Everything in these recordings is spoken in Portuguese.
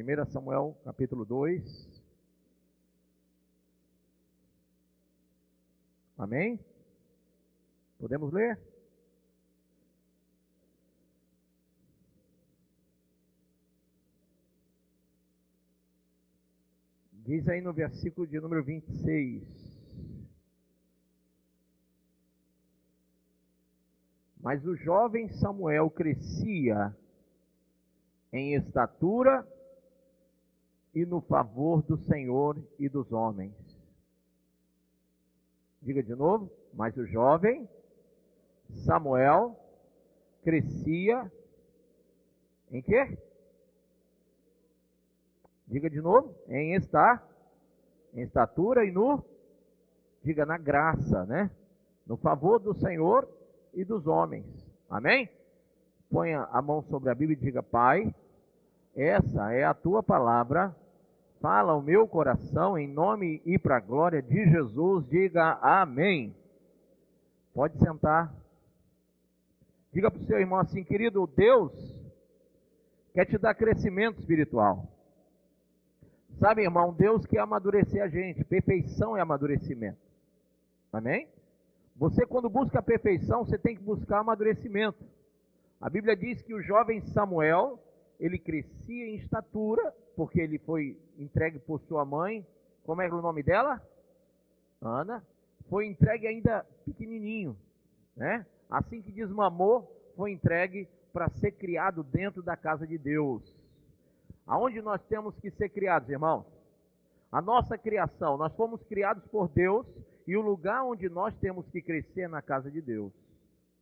1 Samuel, capítulo 2. Amém? Podemos ler? Diz aí no versículo de número 26. Mas o jovem Samuel crescia em estatura e no favor do Senhor e dos homens. Diga de novo. Mas o jovem Samuel crescia em quê? Diga de novo. Em estatura e diga na graça, né? No favor do Senhor e dos homens. Amém? Ponha a mão sobre a Bíblia e diga: Pai, essa é a tua palavra. Fala ao meu coração em nome e para a glória de Jesus. Diga amém. Pode sentar. Diga para o seu irmão assim: querido, Deus quer te dar crescimento espiritual. Sabe, irmão, Deus quer amadurecer a gente. Perfeição é amadurecimento. Amém? Você, quando busca a perfeição, você tem que buscar amadurecimento. A Bíblia diz que o jovem Samuel, ele crescia em estatura, porque ele foi entregue por sua mãe. Como era o nome dela? Ana. Foi entregue ainda pequenininho, né? Assim que desmamou, foi entregue para ser criado dentro da casa de Deus. Aonde nós temos que ser criados, irmãos? A nossa criação, nós fomos criados por Deus e o lugar onde nós temos que crescer é na casa de Deus.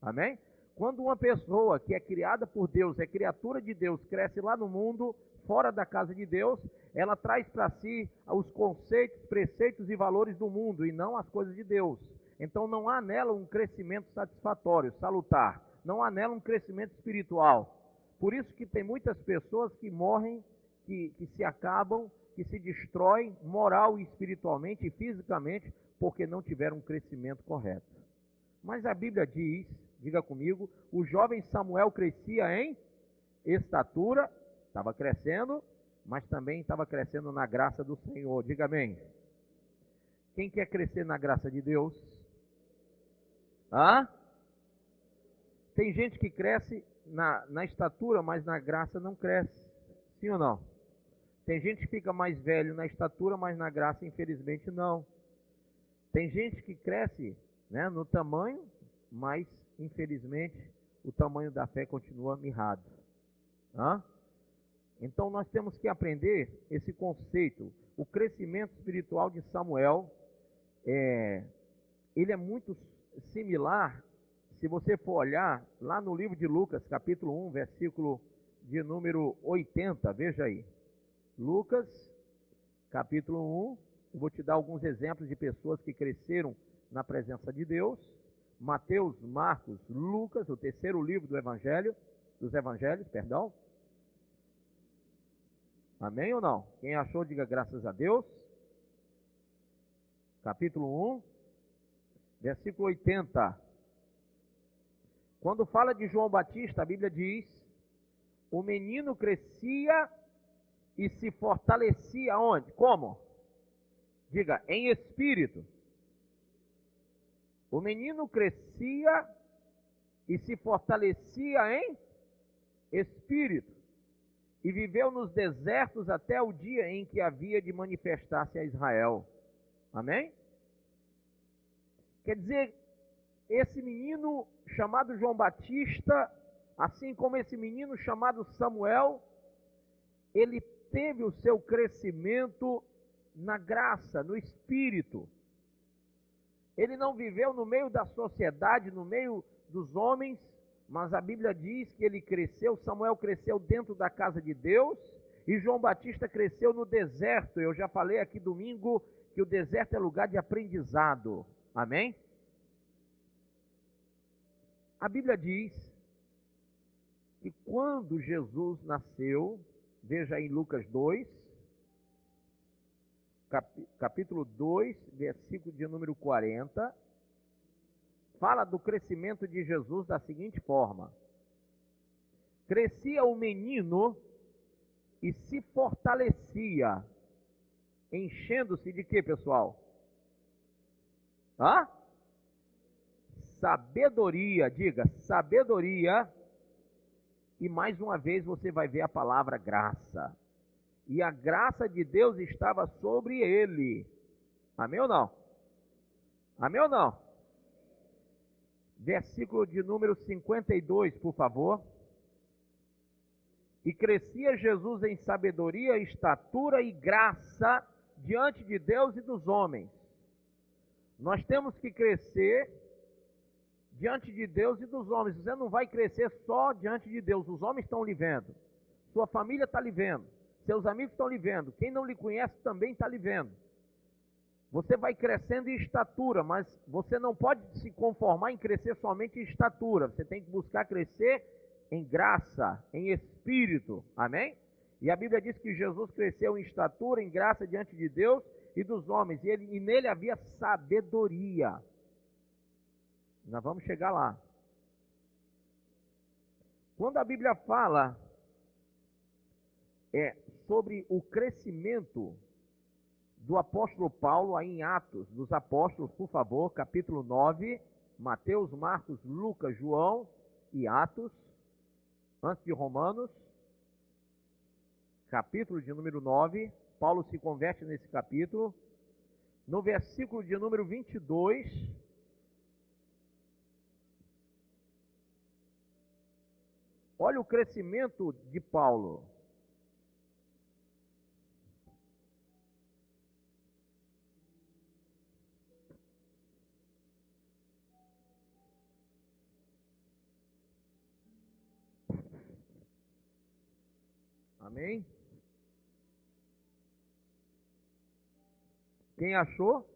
Amém? Quando uma pessoa que é criada por Deus, é criatura de Deus, cresce lá no mundo, fora da casa de Deus, ela traz para si os conceitos, preceitos e valores do mundo e não as coisas de Deus. Então não há nela um crescimento satisfatório, salutar. Não há nela um crescimento espiritual. Por isso que tem muitas pessoas que morrem, que se acabam, que se destroem moral e espiritualmente e fisicamente, porque não tiveram um crescimento correto. Mas a Bíblia diz, diga comigo, o jovem Samuel crescia em estatura, estava crescendo, mas também estava crescendo na graça do Senhor. Diga amém. Quem quer crescer na graça de Deus? Hã? Tem gente que cresce na estatura, mas na graça não cresce. Sim ou não? Tem gente que fica mais velho na estatura, mas na graça, infelizmente, não. Tem gente que cresce, né, no tamanho, mas, infelizmente, o tamanho da fé continua mirrado. Hã? Então, nós temos que aprender esse conceito. O crescimento espiritual de Samuel, ele é muito similar, se você for olhar, lá no livro de Lucas, capítulo 1, versículo de número 80, veja aí. Lucas, capítulo 1, eu vou te dar alguns exemplos de pessoas que cresceram na presença de Deus. Mateus, Marcos, Lucas, o terceiro livro dos evangelhos, perdão. Amém ou não? Quem achou, diga graças a Deus. Capítulo 1, versículo 80. Quando fala de João Batista, a Bíblia diz: o menino crescia e se fortalecia onde? Como? Diga, em espírito. O menino crescia e se fortalecia em espírito. E viveu nos desertos até o dia em que havia de manifestar-se a Israel. Amém? Quer dizer, esse menino chamado João Batista, assim como esse menino chamado Samuel, ele teve o seu crescimento na graça, no espírito. Ele não viveu no meio da sociedade, no meio dos homens, mas a Bíblia diz que ele cresceu, Samuel cresceu dentro da casa de Deus, e João Batista cresceu no deserto. Eu já falei aqui domingo que o deserto é lugar de aprendizado. Amém? A Bíblia diz que quando Jesus nasceu, veja em Lucas 2, capítulo 2, versículo de número 40, fala do crescimento de Jesus da seguinte forma: crescia o menino e se fortalecia, enchendo-se de quê, pessoal? Hã? Sabedoria, diga, sabedoria. E mais uma vez você vai ver a palavra graça. E a graça de Deus estava sobre ele. Amém ou não? Amém ou não? Versículo de número 52, por favor. E crescia Jesus em sabedoria, estatura e graça diante de Deus e dos homens. Nós temos que crescer diante de Deus e dos homens. Você não vai crescer só diante de Deus. Os homens estão lhe vendo. Sua família está lhe vendo. Seus amigos estão lhe vendo. Quem não lhe conhece também está lhe vendo. Você vai crescendo em estatura, mas você não pode se conformar em crescer somente em estatura. Você tem que buscar crescer em graça, em espírito. Amém? E a Bíblia diz que Jesus cresceu em estatura, em graça diante de Deus e dos homens. E nele havia sabedoria. Nós vamos chegar lá. Quando a Bíblia fala sobre o crescimento do apóstolo Paulo, aí em Atos dos Apóstolos, por favor, capítulo 9, Mateus, Marcos, Lucas, João e Atos, antes de Romanos, capítulo de número 9, Paulo se converte nesse capítulo, no versículo de número 22, olha o crescimento de Paulo. Amém? Quem achou?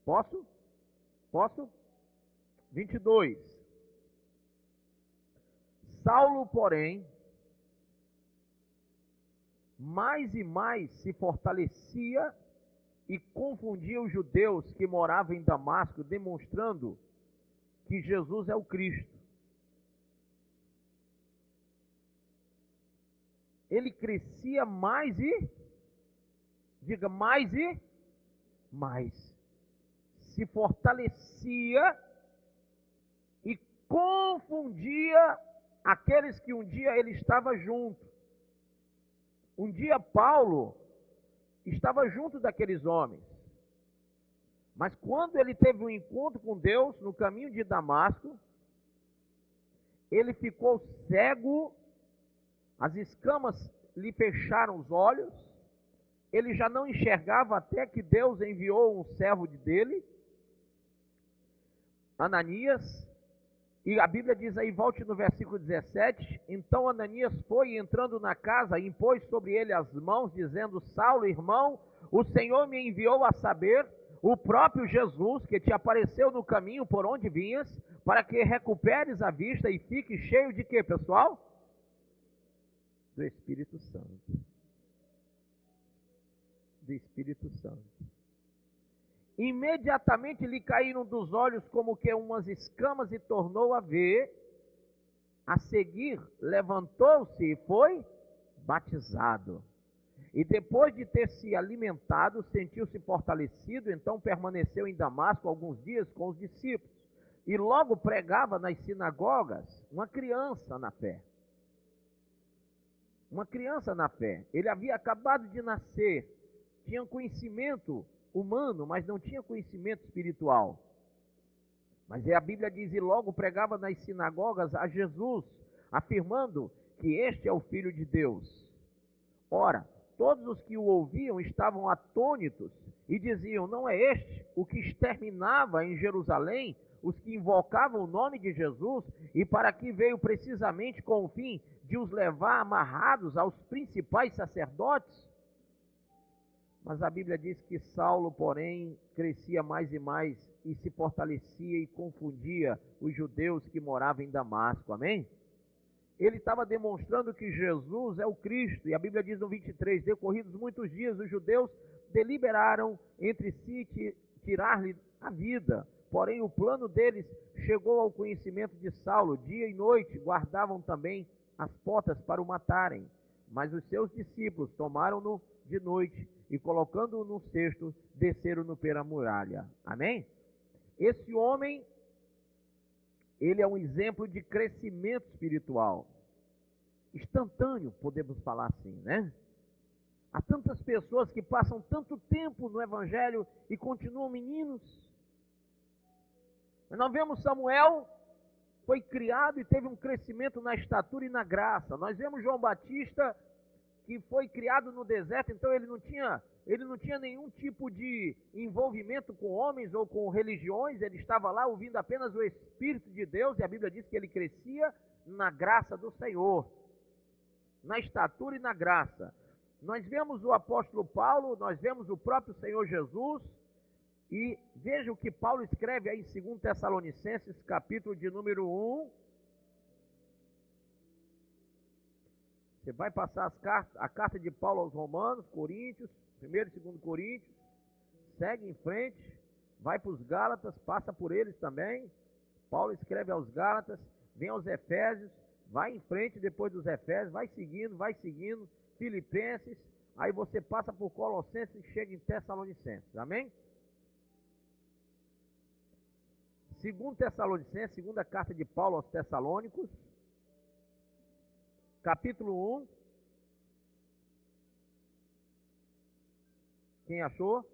Posso? Posso? 22. Saulo, porém, mais e mais se fortalecia e confundia os judeus que moravam em Damasco, demonstrando que Jesus é o Cristo. Ele crescia mais e, diga, mais e mais, se fortalecia e confundia aqueles que um dia ele estava junto. Um dia Paulo estava junto daqueles homens, mas quando ele teve um encontro com Deus no caminho de Damasco, ele ficou cego, as escamas lhe fecharam os olhos, ele já não enxergava até que Deus enviou um servo dele, Ananias, e a Bíblia diz aí, volte no versículo 17, então Ananias foi entrando na casa, e impôs sobre ele as mãos, dizendo, Saulo, irmão, o Senhor me enviou a saber, o próprio Jesus, que te apareceu no caminho por onde vinhas, para que recuperes a vista e fique cheio de quê, pessoal? Do Espírito Santo. Do Espírito Santo. Imediatamente lhe caíram dos olhos como que umas escamas e tornou a ver. A seguir, levantou-se e foi batizado. E depois de ter se alimentado, sentiu-se fortalecido, então permaneceu em Damasco alguns dias com os discípulos. E logo pregava nas sinagogas uma criança na fé. Uma criança na fé. Ele havia acabado de nascer, tinha conhecimento humano, mas não tinha conhecimento espiritual. Mas a Bíblia diz, e logo pregava nas sinagogas a Jesus, afirmando que este é o Filho de Deus. Ora, todos os que o ouviam estavam atônitos e diziam, não é este o que exterminava em Jerusalém os que invocavam o nome de Jesus, e para que veio precisamente com o fim de os levar amarrados aos principais sacerdotes? Mas a Bíblia diz que Saulo, porém, crescia mais e mais e se fortalecia e confundia os judeus que moravam em Damasco, amém? Ele estava demonstrando que Jesus é o Cristo, e a Bíblia diz no 23, decorridos muitos dias, os judeus deliberaram entre si tirar-lhe a vida. Porém, o plano deles chegou ao conhecimento de Saulo. Dia e noite guardavam também as portas para o matarem. Mas os seus discípulos tomaram-no de noite e, colocando-o num cesto, desceram-no pela muralha. Amém? Esse homem, ele é um exemplo de crescimento espiritual. Instantâneo, podemos falar assim, né? Há tantas pessoas que passam tanto tempo no Evangelho e continuam meninos. Nós vemos Samuel, foi criado e teve um crescimento na estatura e na graça. Nós vemos João Batista, que foi criado no deserto, então ele não tinha nenhum tipo de envolvimento com homens ou com religiões, ele estava lá ouvindo apenas o Espírito de Deus, e a Bíblia diz que ele crescia na graça do Senhor, na estatura e na graça. Nós vemos o apóstolo Paulo, nós vemos o próprio Senhor Jesus, e veja o que Paulo escreve aí em 2 Tessalonicenses, capítulo de número 1. Você vai passar a carta de Paulo aos Romanos, Coríntios, 1 e 2 Coríntios, segue em frente, vai para os Gálatas, passa por eles também. Paulo escreve aos Gálatas, vem aos Efésios, vai em frente depois dos Efésios, vai seguindo, Filipenses, aí você passa por Colossenses e chega em Tessalonicenses, amém? 2 Tessalonicenses, segunda carta de Paulo aos Tessalônicos, capítulo 1. Quem achou?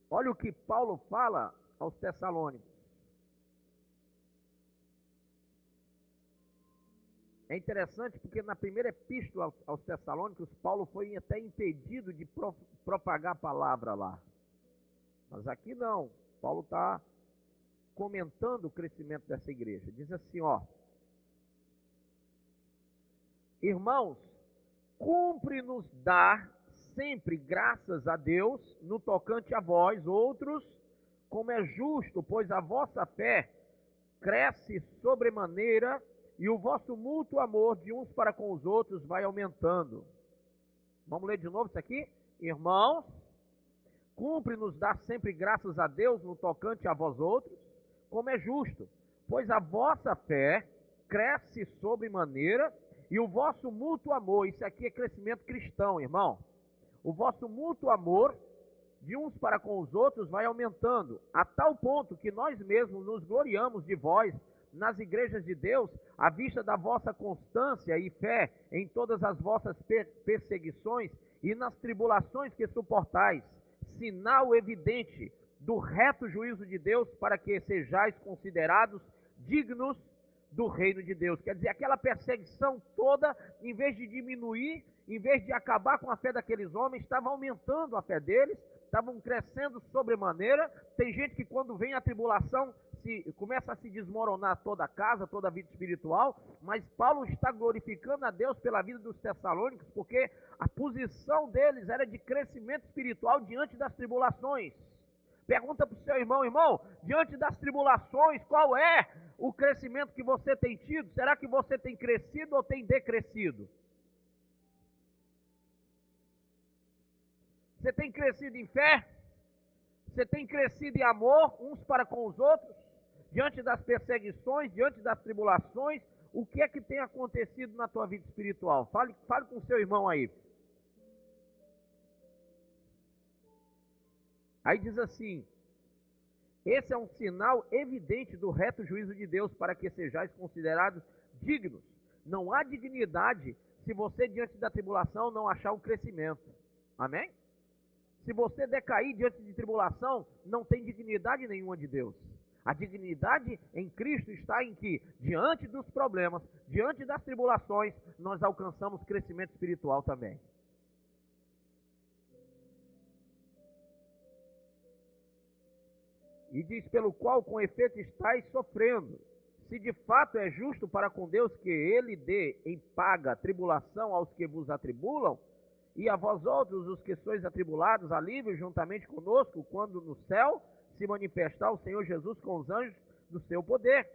Olha o que Paulo fala aos Tessalônicos. É interessante porque na primeira epístola aos Tessalônicos, Paulo foi até impedido de propagar a palavra lá. Mas aqui não. Paulo está comentando o crescimento dessa igreja. Diz assim, ó: irmãos, cumpre-nos dar sempre graças a Deus no tocante a vós outros, como é justo, pois a vossa fé cresce sobremaneira e o vosso mútuo amor de uns para com os outros vai aumentando. Vamos ler de novo isso aqui? Irmãos, cumpre-nos dar sempre graças a Deus no tocante a vós outros, como é justo, pois a vossa fé cresce sobremaneira e o vosso mútuo amor, isso aqui é crescimento cristão, irmão. O vosso mútuo amor de uns para com os outros vai aumentando, a tal ponto que nós mesmos nos gloriamos de vós nas igrejas de Deus, à vista da vossa constância e fé em todas as vossas perseguições e nas tribulações que suportais, sinal evidente do reto juízo de Deus, para que sejais considerados dignos do reino de Deus. Quer dizer, aquela perseguição toda, em vez de diminuir, em vez de acabar com a fé daqueles homens, estava aumentando a fé deles, estavam crescendo sobremaneira. Tem gente que quando vem a tribulação, começa a se desmoronar toda a casa, toda a vida espiritual, mas Paulo está glorificando a Deus pela vida dos Tessalônicos, porque a posição deles era de crescimento espiritual diante das tribulações. Pergunta para o seu irmão, irmão, diante das tribulações, qual é o crescimento que você tem tido? Será que você tem crescido ou tem decrescido? Você tem crescido em fé? Você tem crescido em amor uns para com os outros? Diante das perseguições, diante das tribulações, o que é que tem acontecido na tua vida espiritual? Fale com o seu irmão aí. Aí diz assim: esse é um sinal evidente do reto juízo de Deus, para que sejais considerados dignos. Não há dignidade se você diante da tribulação não achar o crescimento. Amém? Se você decair diante de tribulação, não tem dignidade nenhuma de Deus. A dignidade em Cristo está em que, diante dos problemas, diante das tribulações, nós alcançamos crescimento espiritual também. E diz, pelo qual com efeito estáis sofrendo. Se de fato é justo para com Deus que Ele dê em paga tribulação aos que vos atribulam, e a vós outros, os que sois atribulados, alívio juntamente conosco, quando no céu se manifestar o Senhor Jesus com os anjos do seu poder,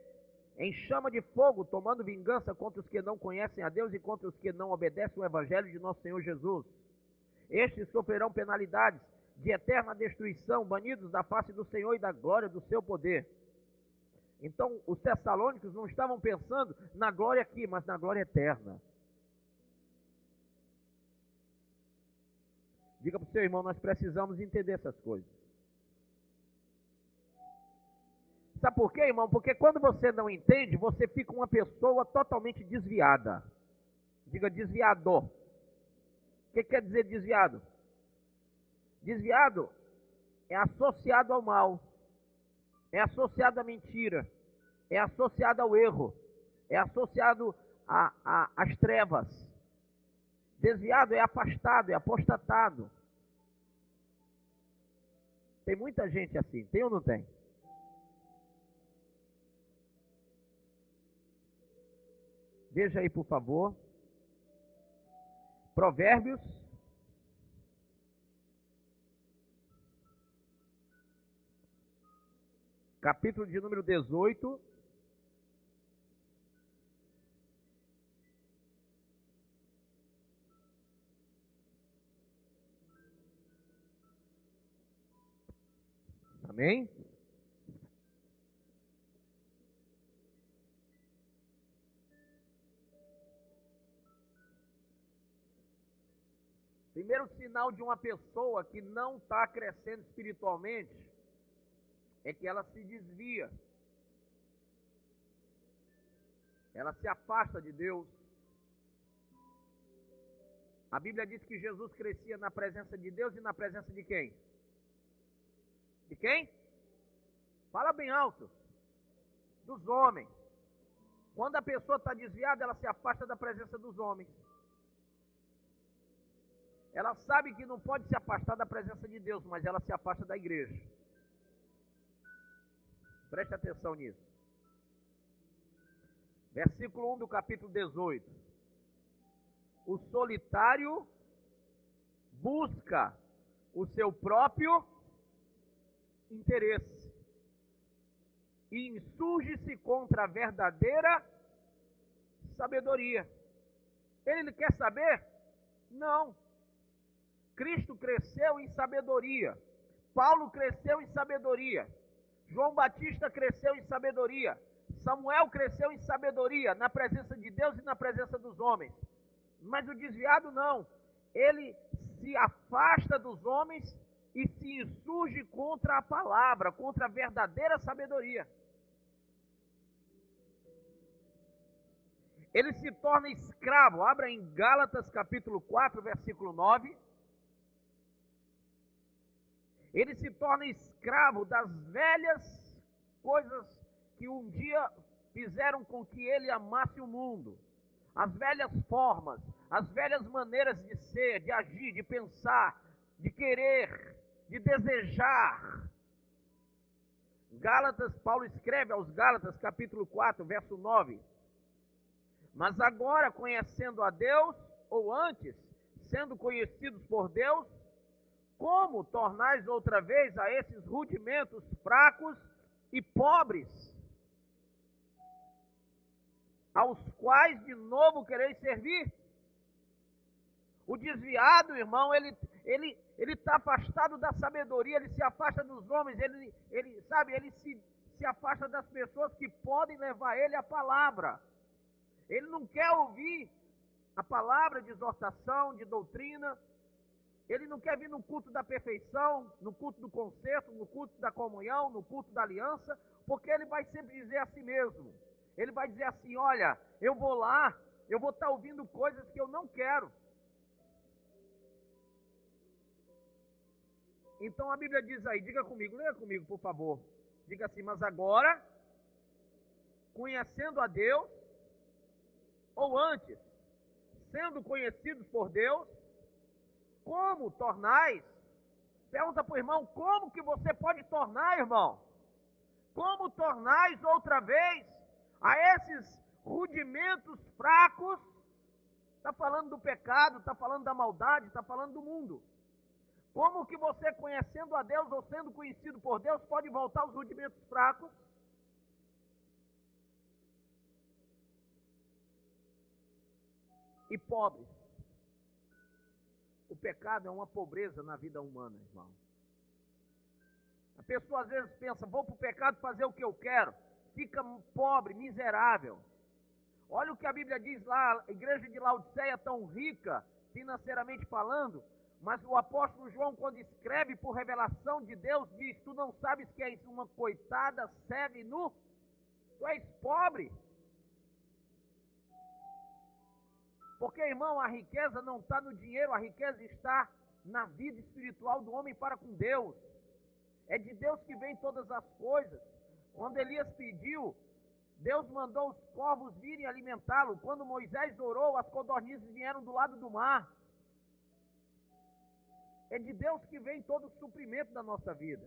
em chama de fogo, tomando vingança contra os que não conhecem a Deus e contra os que não obedecem o Evangelho de nosso Senhor Jesus. Estes sofrerão penalidades de eterna destruição, banidos da face do Senhor e da glória do seu poder. Então, os tessalônicos não estavam pensando na glória aqui, mas na glória eterna. Diga para o seu irmão, nós precisamos entender essas coisas. Sabe por quê, irmão? Porque quando você não entende, você fica uma pessoa totalmente desviada. Diga desviador. O que quer dizer desviado? Desviado é associado ao mal, é associado à mentira, é associado ao erro, é associado às trevas. Desviado é afastado, é apostatado. Tem muita gente assim, tem ou não tem? Veja aí, por favor. Provérbios. Capítulo de número 18. Amém? Primeiro sinal de uma pessoa que não está crescendo espiritualmente é que ela se desvia. Ela se afasta de Deus. A Bíblia diz que Jesus crescia na presença de Deus e na presença de quem? De quem? Fala bem alto. Dos homens. Quando a pessoa está desviada, ela se afasta da presença dos homens. Ela sabe que não pode se afastar da presença de Deus, mas ela se afasta da igreja. Preste atenção nisso. Versículo 1 do capítulo 18. O solitário busca o seu próprio interesse e insurge-se contra a verdadeira sabedoria. Ele quer saber? Não. Cristo cresceu em sabedoria. Paulo cresceu em sabedoria. João Batista cresceu em sabedoria. Samuel cresceu em sabedoria, na presença de Deus e na presença dos homens. Mas o desviado não. Ele se afasta dos homens e se insurge contra a palavra, contra a verdadeira sabedoria. Ele se torna escravo. Abra em Gálatas capítulo 4, versículo 9. Ele se torna escravo das velhas coisas que um dia fizeram com que ele amasse o mundo. As velhas formas, as velhas maneiras de ser, de agir, de pensar, de querer, de desejar. Gálatas, Paulo escreve aos Gálatas, capítulo 4, verso 9. Mas agora, conhecendo a Deus, ou antes, sendo conhecidos por Deus, como tornais outra vez a esses rudimentos fracos e pobres, aos quais de novo quereis servir? O desviado, irmão, ele está afastado da sabedoria, ele se afasta dos homens, ele se afasta das pessoas que podem levar ele à palavra. Ele não quer ouvir a palavra de exortação, de doutrina. Ele não quer vir no culto da perfeição, no culto do concerto, no culto da comunhão, no culto da aliança, porque ele vai sempre dizer a si mesmo. Ele vai dizer assim, olha, eu vou lá, eu vou estar ouvindo coisas que eu não quero. Então a Bíblia diz aí, diga comigo, leia comigo, por favor. Diga assim, mas agora, conhecendo a Deus, ou antes, sendo conhecidos por Deus, como tornais? Pergunta para o irmão, como que você pode tornar, irmão? Como tornais outra vez a esses rudimentos fracos? Está falando do pecado, está falando da maldade, está falando do mundo. Como que você, conhecendo a Deus ou sendo conhecido por Deus, pode voltar aos rudimentos fracos? E pobres. O pecado é uma pobreza na vida humana, irmão. A pessoa às vezes pensa, vou para o pecado fazer o que eu quero. fica pobre, miserável. Olha o que a Bíblia diz lá, a igreja de Laodiceia tão rica, financeiramente falando, mas o apóstolo João, quando escreve por revelação de Deus, diz: tu não sabes que és uma coitada, cega e nu? Tu és pobre. Porque, irmão, a riqueza não está no dinheiro, a riqueza está na vida espiritual do homem para com Deus. É de Deus que vem todas as coisas. Quando Elias pediu, Deus mandou os corvos virem alimentá-lo. Quando Moisés orou, as codornizes vieram do lado do mar. É de Deus que vem todo o suprimento da nossa vida.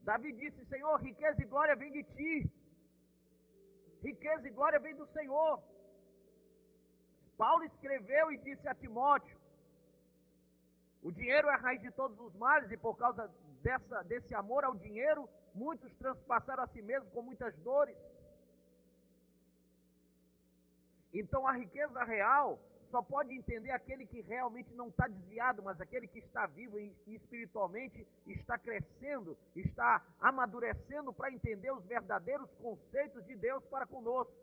Davi disse: Senhor, riqueza e glória vem de ti. Riqueza e glória vem do Senhor. Paulo escreveu e disse a Timóteo: o dinheiro é a raiz de todos os males, e por causa desse amor ao dinheiro, muitos transpassaram a si mesmos com muitas dores. Então a riqueza real só pode entender aquele que realmente não está desviado, mas aquele que está vivo e espiritualmente está crescendo, está amadurecendo para entender os verdadeiros conceitos de Deus para conosco.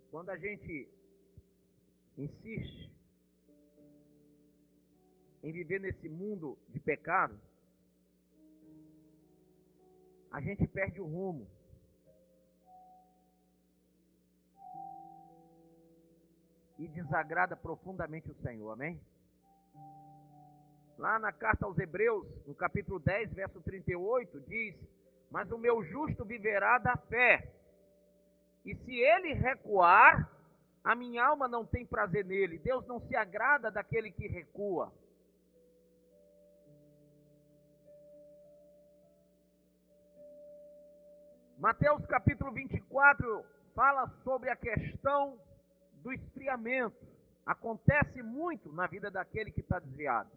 Quando a gente insiste em viver nesse mundo de pecado, a gente perde o rumo. E desagrada profundamente o Senhor, amém? Lá na carta aos Hebreus, no capítulo 10, verso 38, diz: mas o meu justo viverá da fé. E se ele recuar, a minha alma não tem prazer nele. Deus não se agrada daquele que recua. Mateus capítulo 24 fala sobre a questão do esfriamento. Acontece muito na vida daquele que está desviado.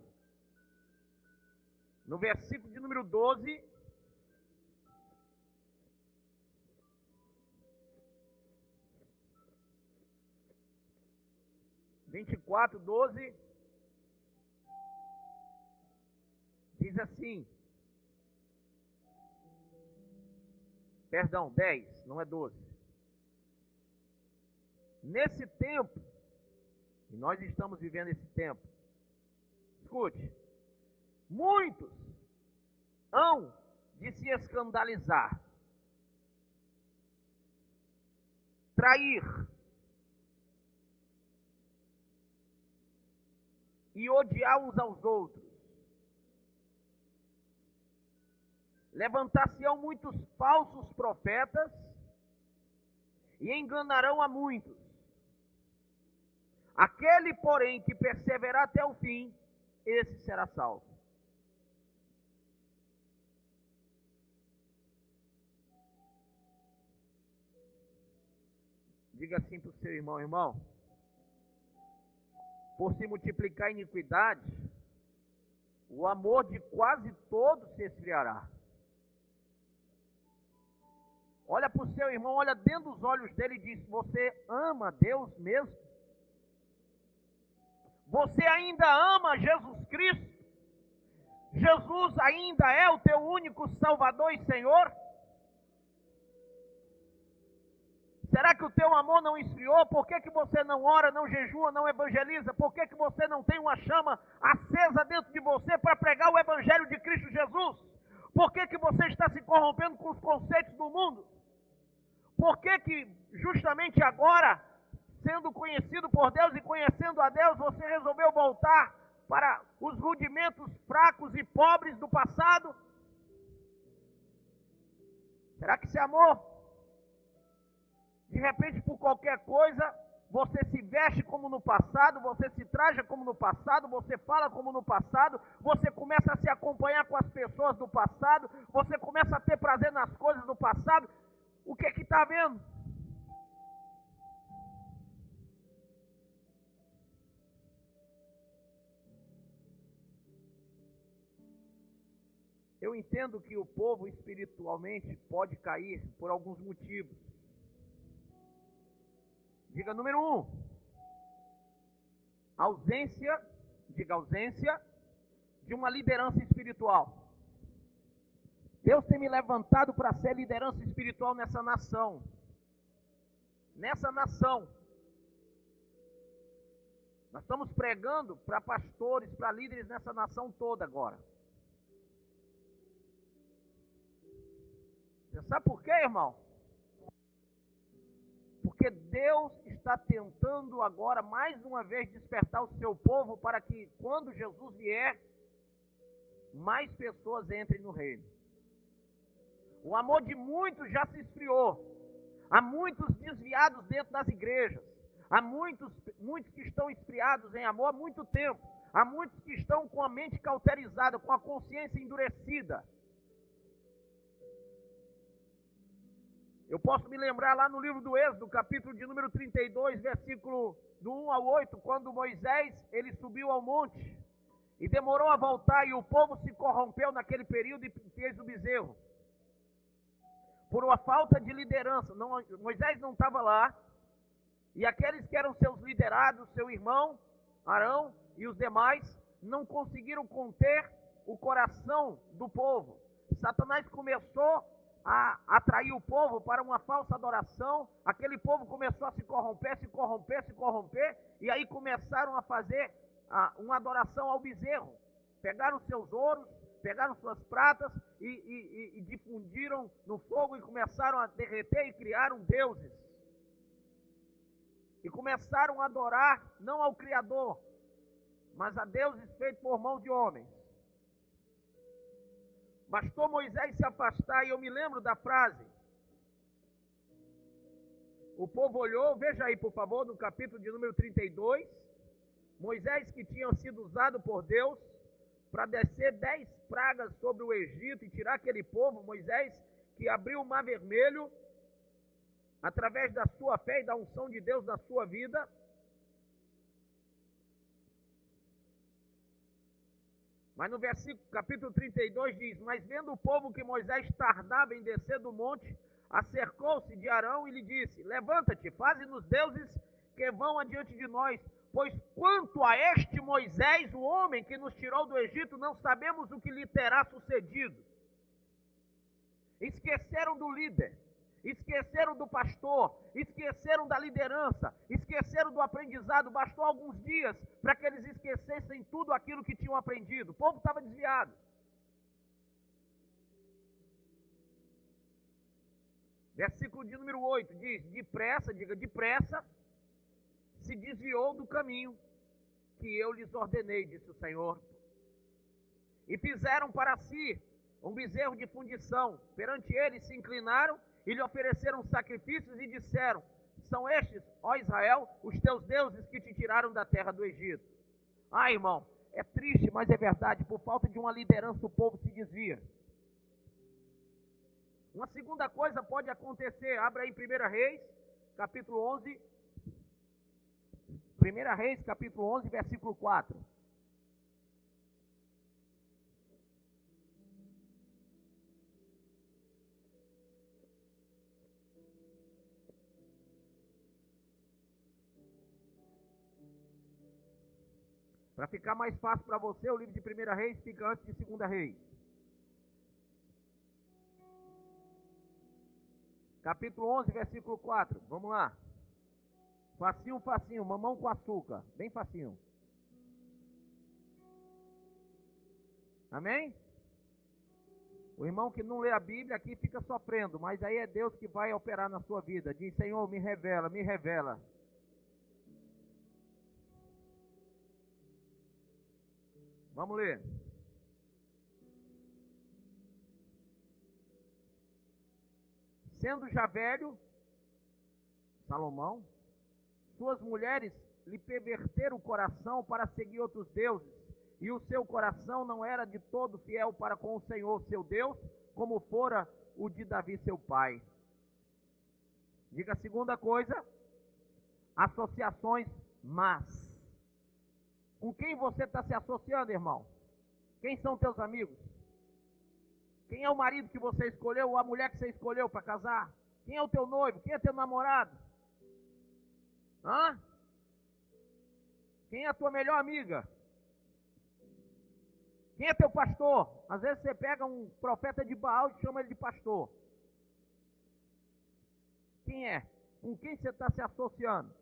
No versículo de número 12, diz assim, perdão, 10, não é 12. Nesse tempo, e nós estamos vivendo esse tempo, escute, muitos hão de se escandalizar, trair e odiar uns aos outros. Levantar-se-ão muitos falsos profetas e enganarão a muitos. Aquele, porém, que perseverar até o fim, esse será salvo. Diga assim para o seu irmão: irmão, por se multiplicar a iniquidade, o amor de quase todos se esfriará. Olha para o seu irmão, olha dentro dos olhos dele e diz: você ama Deus mesmo? Você ainda ama Jesus Cristo? Jesus ainda é o teu único Salvador e Senhor? Será que o teu amor não esfriou? Por que você não ora, não jejua, não evangeliza? Por que você não tem uma chama acesa dentro de você para pregar o Evangelho de Cristo Jesus? Por que você está se corrompendo com os conceitos do mundo? Por que justamente agora, sendo conhecido por Deus e conhecendo a Deus, você resolveu voltar para os rudimentos fracos e pobres do passado? Será que esse amor, de repente, por qualquer coisa, você se veste como no passado, você se traja como no passado, você fala como no passado, você começa a se acompanhar com as pessoas do passado, você começa a ter prazer nas coisas do passado? O que está havendo? Eu entendo que o povo espiritualmente pode cair por alguns motivos. Diga número 1, ausência diga ausência, de uma liderança espiritual. Deus tem me levantado para ser liderança espiritual nessa nação. Nessa nação. Nós estamos pregando para pastores, para líderes nessa nação toda agora. Você sabe por quê, irmão? Porque Deus está tentando agora, mais uma vez, despertar o seu povo para que, quando Jesus vier, mais pessoas entrem no reino. O amor de muitos já se esfriou. Há muitos desviados dentro das igrejas. Há muitos que estão esfriados em amor há muito tempo. Há muitos que estão com a mente cauterizada, com a consciência endurecida. Eu posso me lembrar lá no livro do Êxodo, capítulo de número 32, versículo do 1 ao 8, quando Moisés ele subiu ao monte e demorou a voltar, e o povo se corrompeu naquele período e fez o bezerro. Por uma falta de liderança. Moisés não estava lá, e aqueles que eram seus liderados, seu irmão Arão e os demais, não conseguiram conter o coração do povo. Satanás começou a atrair o povo para uma falsa adoração. Aquele povo começou a se corromper, e aí começaram a fazer uma adoração ao bezerro. Pegaram seus ouros, pegaram suas pratas e difundiram no fogo e começaram a derreter e criaram deuses. E começaram a adorar não ao Criador, mas a deuses feitos por mãos de homens. Bastou Moisés se afastar, e eu me lembro da frase. O povo olhou, veja aí por favor, no capítulo de número 32, Moisés, que tinha sido usado por Deus para descer 10 pragas sobre o Egito e tirar aquele povo, Moisés, que abriu o mar vermelho, através da sua fé e da unção de Deus na sua vida. Mas no versículo, capítulo 32 diz: mas vendo o povo que Moisés tardava em descer do monte, acercou-se de Arão e lhe disse: levanta-te, faze-nos deuses que vão adiante de nós, pois quanto a este Moisés, o homem que nos tirou do Egito, não sabemos o que lhe terá sucedido. Esqueceram do líder, esqueceram do pastor, esqueceram da liderança, esqueceram do aprendizado. Bastou alguns dias para que eles esquecessem tudo aquilo que tinham aprendido. O povo estava desviado. Versículo de número 8 diz: depressa, diga depressa, se desviou do caminho que eu lhes ordenei, disse o Senhor. E fizeram para si um bezerro de fundição. Perante ele se inclinaram e lhe ofereceram sacrifícios e disseram: são estes, ó Israel, os teus deuses que te tiraram da terra do Egito. Ah, irmão, é triste, mas é verdade. Por falta de uma liderança, o povo se desvia. Uma segunda coisa pode acontecer. Abra aí 1 Reis, capítulo 11. 1 Reis, capítulo 11, versículo 4. Para ficar mais fácil para você, o livro de 1 Reis fica antes de 2 Reis. Capítulo 11, versículo 4. Vamos lá. Facinho, facinho, mamão com açúcar. Bem facinho. Amém? O irmão que não lê a Bíblia aqui fica sofrendo, mas aí é Deus que vai operar na sua vida. Diz: Senhor, me revela, me revela. Vamos ler. Sendo já velho, Salomão, suas mulheres lhe perverteram o coração para seguir outros deuses, e o seu coração não era de todo fiel para com o Senhor seu Deus, como fora o de Davi seu pai. Diga a segunda coisa: associações más. Com quem você está se associando, irmão? Quem são teus amigos? Quem é o marido que você escolheu ou a mulher que você escolheu para casar? Quem é o teu noivo? Quem é teu namorado? Hã? Quem é a tua melhor amiga? Quem é teu pastor? Às vezes você pega um profeta de Baal e chama ele de pastor. Quem é? Com quem você está se associando?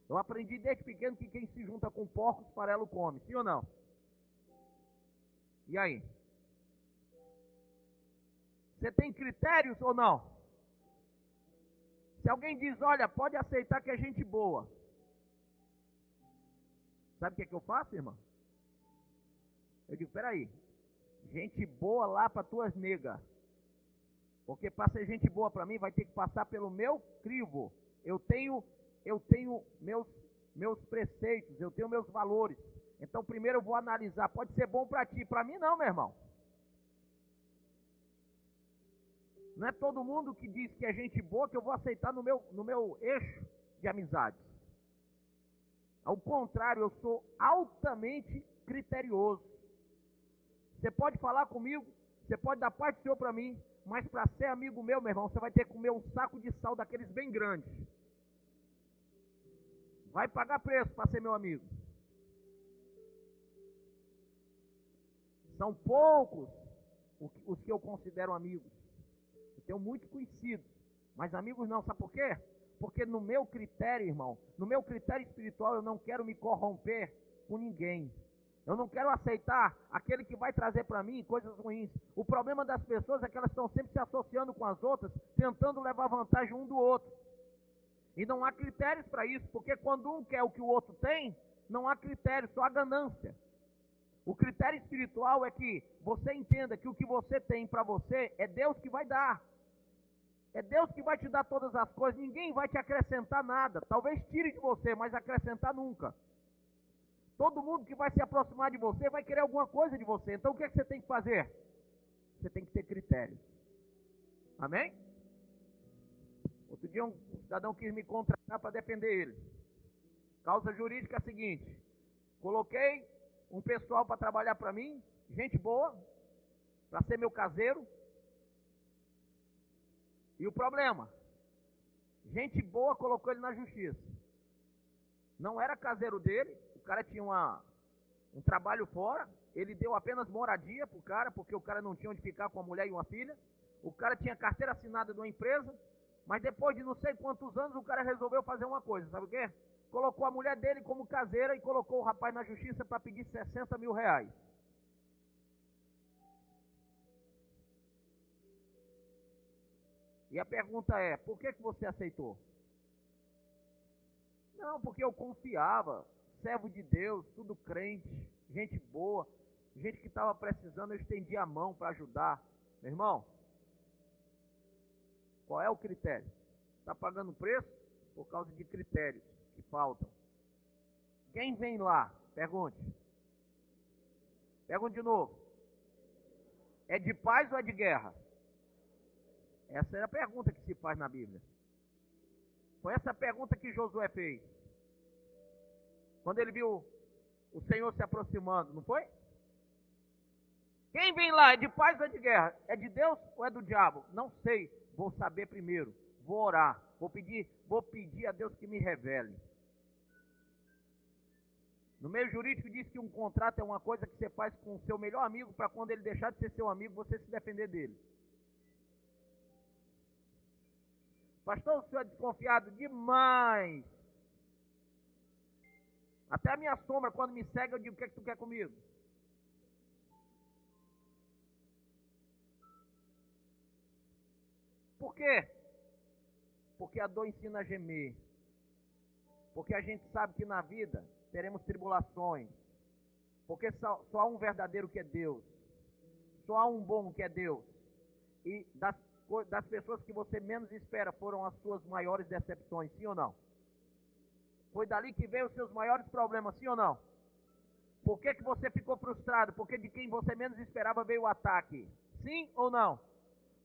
Eu aprendi desde pequeno que quem se junta com porcos, farelo come. Sim ou não? E aí? Você tem critérios ou não? Se alguém diz, olha, pode aceitar que é gente boa. Sabe o que eu faço, irmão? Eu digo, peraí. Gente boa lá para tuas negas. Porque para ser gente boa para mim vai ter que passar pelo meu crivo. Eu tenho meus preceitos, eu tenho meus valores. Então primeiro eu vou analisar, pode ser bom para ti, para mim não, meu irmão. Não é todo mundo que diz que é gente boa que eu vou aceitar no meu eixo de amizades. Ao contrário, eu sou altamente criterioso. Você pode falar comigo, você pode dar parte do Senhor para mim, mas para ser amigo meu irmão, você vai ter que comer um saco de sal daqueles bem grandes. Vai pagar preço para ser meu amigo. São poucos os que eu considero amigos. Eu tenho muitos conhecidos, mas amigos não. Sabe por quê? Porque no meu critério, irmão, no meu critério espiritual, eu não quero me corromper com ninguém. Eu não quero aceitar aquele que vai trazer para mim coisas ruins. O problema das pessoas é que elas estão sempre se associando com as outras, tentando levar vantagem um do outro. E não há critérios para isso, porque quando um quer o que o outro tem, não há critério, só há ganância. O critério espiritual é que você entenda que o que você tem para você é Deus que vai dar. É Deus que vai te dar todas as coisas, ninguém vai te acrescentar nada. Talvez tire de você, mas acrescentar nunca. Todo mundo que vai se aproximar de você vai querer alguma coisa de você. Então o que é que você tem que fazer? Você tem que ter critérios. Amém? Outro dia um cidadão quis me contratar para defender ele. Causa jurídica é a seguinte: coloquei um pessoal para trabalhar para mim, gente boa, para ser meu caseiro. E o problema? Gente boa colocou ele na justiça. Não era caseiro dele, o cara tinha um trabalho fora, ele deu apenas moradia pro cara, porque o cara não tinha onde ficar com uma mulher e uma filha. O cara tinha carteira assinada de uma empresa, mas depois de não sei quantos anos o cara resolveu fazer uma coisa, sabe o quê? Colocou a mulher dele como caseira e colocou o rapaz na justiça para pedir 60 mil reais. E a pergunta é, por que você aceitou? Não, porque eu confiava, servo de Deus, tudo crente, gente boa, gente que estava precisando, eu estendi a mão para ajudar. Meu irmão, qual é o critério? Está pagando preço por causa de critérios que faltam. Quem vem lá? Pergunte. Pergunte de novo. É de paz ou é de guerra? Essa é a pergunta que se faz na Bíblia. Foi essa pergunta que Josué fez. Quando ele viu o Senhor se aproximando, não foi? Quem vem lá, é de paz ou é de guerra? É de Deus ou é do diabo? Não sei, vou saber primeiro. Vou orar, vou pedir a Deus que me revele. No meio jurídico diz que um contrato é uma coisa que você faz com o seu melhor amigo para quando ele deixar de ser seu amigo, você se defender dele. Pastor, o senhor é desconfiado demais. Até a minha sombra, quando me segue, eu digo, o que é que tu quer comigo? Por quê? Porque a dor ensina a gemer. Porque a gente sabe que na vida teremos tribulações. Porque só há um verdadeiro que é Deus. Só há um bom que é Deus. E das pessoas que você menos espera foram as suas maiores decepções, sim ou não? Foi dali que veio os seus maiores problemas, sim ou não? Por que você ficou frustrado? Porque de quem você menos esperava veio o ataque, sim ou não?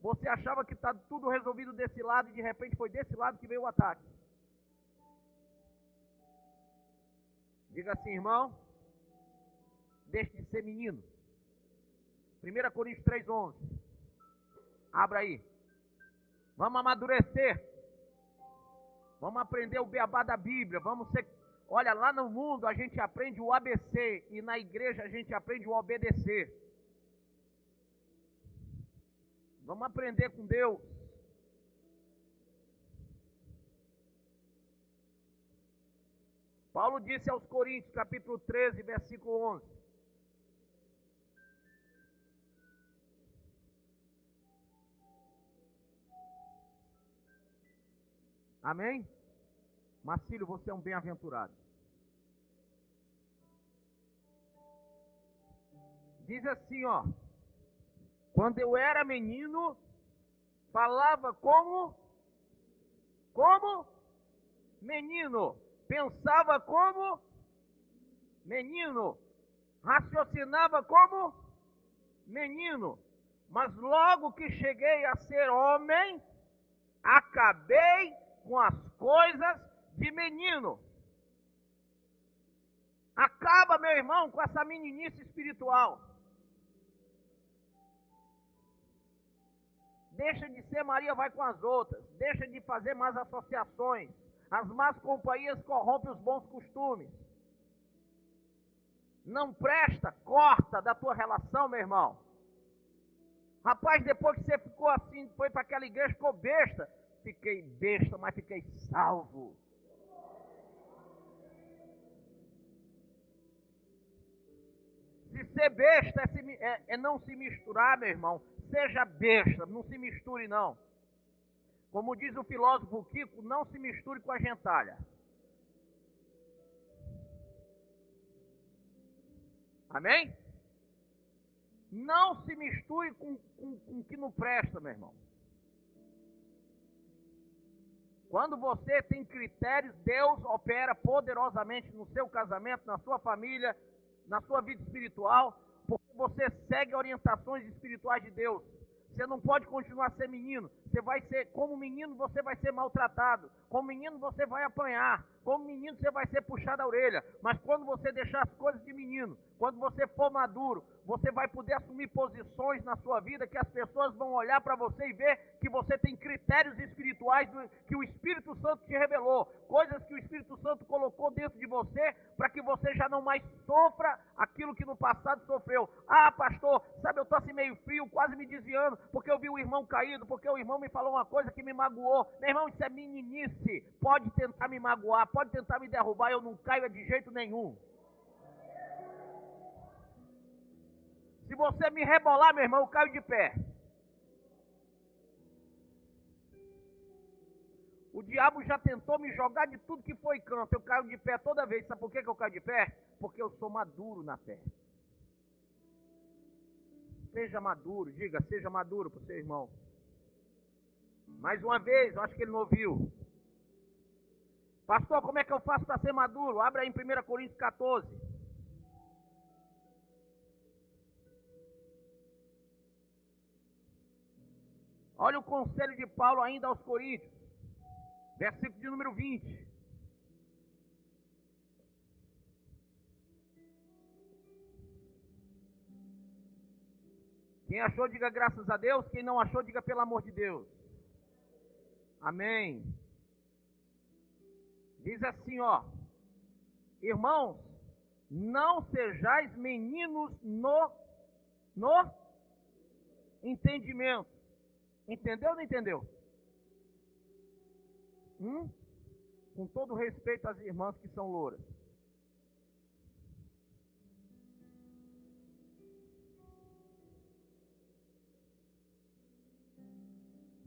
Você achava que está tudo resolvido desse lado e de repente foi desse lado que veio o ataque. Diga assim, irmão, deixe de ser menino. 1 Coríntios 3,11. Abra aí. Vamos amadurecer. Vamos aprender o beabá da Bíblia. Vamos ser... Olha, lá no mundo a gente aprende o ABC e na igreja a gente aprende o obedecer. Vamos aprender com Deus. Paulo disse aos Coríntios, capítulo 13, versículo 11. Amém? Marcílio, você é um bem-aventurado. Diz assim, ó. Quando eu era menino, falava como menino. Pensava como menino. Raciocinava como menino. Mas logo que cheguei a ser homem, acabei com as coisas de menino. Acaba, meu irmão, com essa meninice espiritual. Deixa de ser Maria vai com as outras. Deixa de fazer más associações. As más companhias corrompem os bons costumes. Não presta, corta da tua relação, meu irmão. Rapaz, depois que você ficou assim, foi para aquela igreja, ficou besta. Fiquei besta, mas fiquei salvo. Se ser besta é não se misturar, meu irmão. Seja besta, não se misture não. Como diz o filósofo Kiko, não se misture com a gentalha. Amém? Não se misture com o que não presta, meu irmão. Quando você tem critérios, Deus opera poderosamente no seu casamento, na sua família, na sua vida espiritual, porque você segue orientações espirituais de Deus. Você não pode continuar a ser menino. Você vai ser, como menino, você vai ser maltratado. Como menino, você vai apanhar. Como menino, você vai ser puxado a orelha. Mas quando você deixar as coisas de menino, quando você for maduro, você vai poder assumir posições na sua vida que as pessoas vão olhar para você e ver que você tem critérios espirituais que o Espírito Santo te revelou. Coisas que o Espírito Santo colocou dentro de você para que você já não mais sofra aquilo que no passado sofreu. Ah, pastor, sabe, eu estou assim meio frio, quase me desviando, porque eu vi o irmão caído, porque o irmão me falou uma coisa que me magoou. Meu irmão, isso é meninice. Pode tentar me magoar, pode tentar me derrubar, eu não caio de jeito nenhum. Se você me rebolar, meu irmão, eu caio de pé. O diabo já tentou me jogar de tudo que foi canto. Eu caio de pé toda vez. Sabe por que eu caio de pé? Porque eu sou maduro na fé. Seja maduro, diga, seja maduro para o seu irmão. Mais uma vez, eu acho que ele não ouviu. Pastor, como é que eu faço para ser maduro? Abre aí em 1 Coríntios 14. Olha o conselho de Paulo ainda aos Coríntios. Versículo de número 20. Quem achou, diga graças a Deus. Quem não achou, diga pelo amor de Deus. Amém. Diz assim, ó. Irmãos, não sejais meninos no entendimento. Entendeu ou não entendeu? Com todo respeito às irmãs que são louras.